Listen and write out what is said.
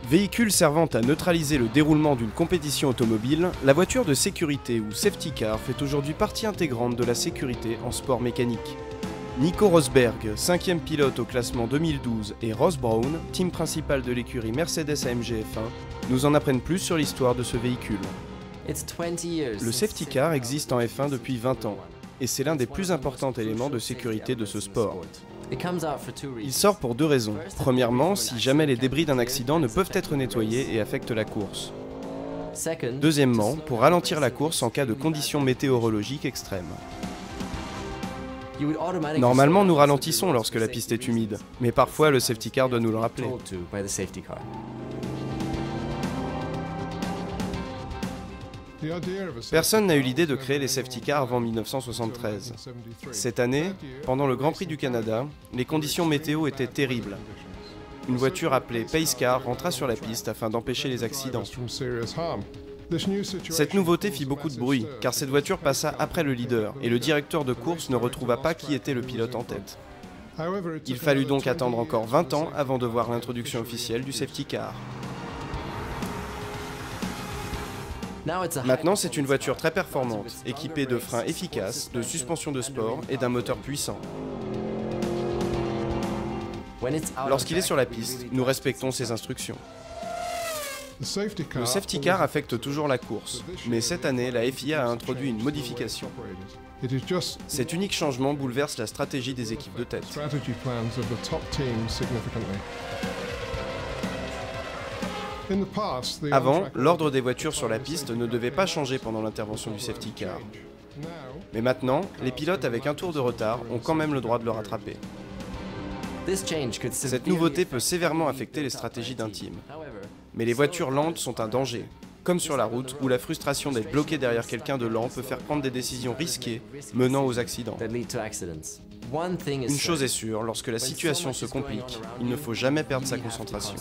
Véhicule servant à neutraliser le déroulement d'une compétition automobile, la voiture de sécurité ou safety car fait aujourd'hui partie intégrante de la sécurité en sport mécanique. Nico Rosberg, 5e pilote au classement 2012, et Ross Brawn, team principal de l'écurie Mercedes-AMG F1, nous en apprennent plus sur l'histoire de ce véhicule. Le safety car existe en F1 depuis 20 ans, et c'est l'un des plus importants éléments de sécurité de ce sport. Il sort pour deux raisons. Premièrement, si jamais les débris d'un accident ne peuvent être nettoyés et affectent la course. Deuxièmement, pour ralentir la course en cas de conditions météorologiques extrêmes. Normalement, nous ralentissons lorsque la piste est humide, mais parfois le safety car doit nous le rappeler. Personne n'a eu l'idée de créer les safety cars avant 1973. Cette année, pendant le Grand Prix du Canada, les conditions météo étaient terribles. Une voiture appelée Pace Car rentra sur la piste afin d'empêcher les accidents. Cette nouveauté fit beaucoup de bruit, car cette voiture passa après le leader, et le directeur de course ne retrouva pas qui était le pilote en tête. Il fallut donc attendre encore 20 ans avant de voir l'introduction officielle du safety car. Maintenant, c'est une voiture très performante, équipée de freins efficaces, de suspension de sport et d'un moteur puissant. Lorsqu'il est sur la piste, nous respectons ses instructions. Le safety car affecte toujours la course, mais cette année, la FIA a introduit une modification. Cet unique changement bouleverse la stratégie des équipes de tête. Avant, l'ordre des voitures sur la piste ne devait pas changer pendant l'intervention du safety car. Mais maintenant, les pilotes avec un tour de retard ont quand même le droit de le rattraper. Cette nouveauté peut sévèrement affecter les stratégies d'un team. Mais les voitures lentes sont un danger, comme sur la route où la frustration d'être bloqué derrière quelqu'un de lent peut faire prendre des décisions risquées menant aux accidents. Une chose est sûre, lorsque la situation se complique, il ne faut jamais perdre sa concentration.